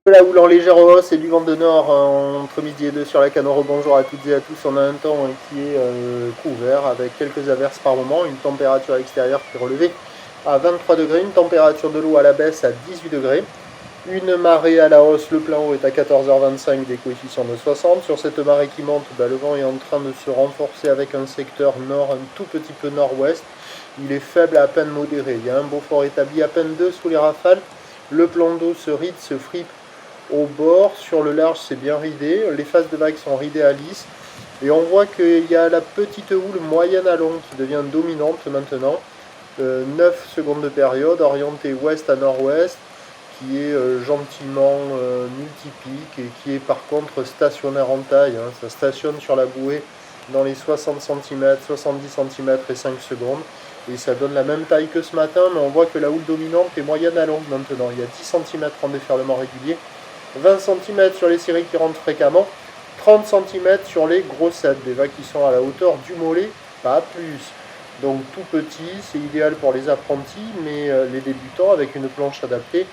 La houle en légère hausse et du vent de nord entre midi et 2 sur la Canoro. Bonjour à toutes et à tous. On a un temps qui est couvert avec quelques averses par moment. Une température extérieure qui est relevée à 23 degrés. Une température de l'eau à la baisse à 18 degrés. Une marée à la hausse. Le plein haut est à 14h25 des coefficients de 60. Sur cette marée qui monte, le vent est en train de se renforcer avec un secteur nord un tout petit peu nord-ouest. Il est faible à peine modéré. Il y a un beau fort établi à peine 2 sous les rafales. Le plan d'eau se ride, se fripe au bord, sur le large c'est bien ridé, les faces de vagues sont ridées à lisse, et on voit qu'il y a la petite houle moyenne à longue qui devient dominante maintenant, 9 secondes de période, orientée ouest à nord-ouest, qui est gentiment multiplique et qui est par contre stationnaire en taille, hein. Ça stationne sur la bouée dans les 60 cm, 70 cm et 5 secondes, et ça donne la même taille que ce matin, mais on voit que la houle dominante est moyenne à longue maintenant, il y a 10 cm en déferlement régulier, 20 cm sur les séries qui rentrent fréquemment, 30 cm sur les grossettes, des vagues qui sont à la hauteur du mollet, pas plus. Donc tout petit, c'est idéal pour les apprentis, mais les débutants avec une planche adaptée.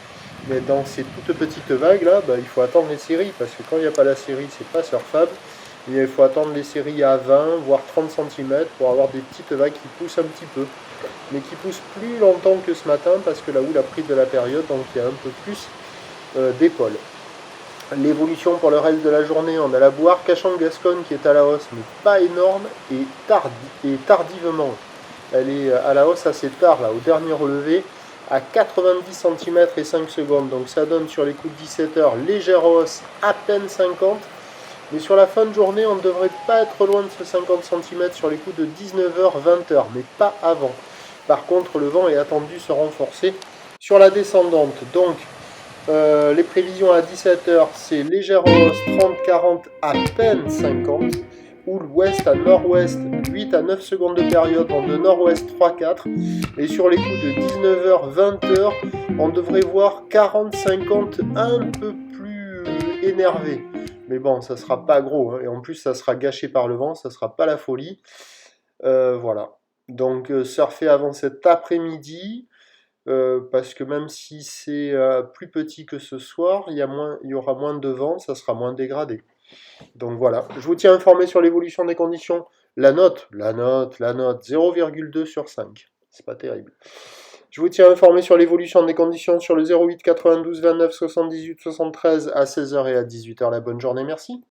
Mais dans ces toutes petites vagues là, il faut attendre les séries, parce que quand il n'y a pas la série, c'est pas surfable. Et il faut attendre les séries à 20, voire 30 cm pour avoir des petites vagues qui poussent un petit peu. Mais qui poussent plus longtemps que ce matin, parce que la houle a pris de la période, donc il y a un peu plus d'épaule. L'évolution pour le reste de la journée, on a la Boire Cachan-Gascogne qui est à la hausse, mais pas énorme et tardivement. Elle est à la hausse assez tard, là, au dernier relevé, à 90 cm et 5 secondes. Donc ça donne sur les coups de 17h, légère hausse, à peine 50. Mais sur la fin de journée, on ne devrait pas être loin de ce 50 cm sur les coups de 19h, 20h, mais pas avant. Par contre, le vent est attendu se renforcer sur la descendante. Donc, les prévisions à 17h, c'est légère hausse 30-40 à peine 50. Houle ouest à nord-ouest 8 à 9 secondes de période, vent de nord-ouest 3-4. Et sur les coups de 19h, 20h, on devrait voir 40-50 un peu plus énervé. Mais bon, ça sera pas gros, hein. Et en plus, ça sera gâché par le vent, ça sera pas la folie. Voilà. Donc, surfer avant cet après-midi. Parce que même si c'est plus petit que ce soir, il y aura moins de vent, ça sera moins dégradé. Donc voilà, je vous tiens informé sur l'évolution des conditions. La note, 0,2 sur 5. C'est pas terrible. Je vous tiens informé sur l'évolution des conditions sur le 08 92 29 78 73 à 16h et à 18h. La bonne journée, merci.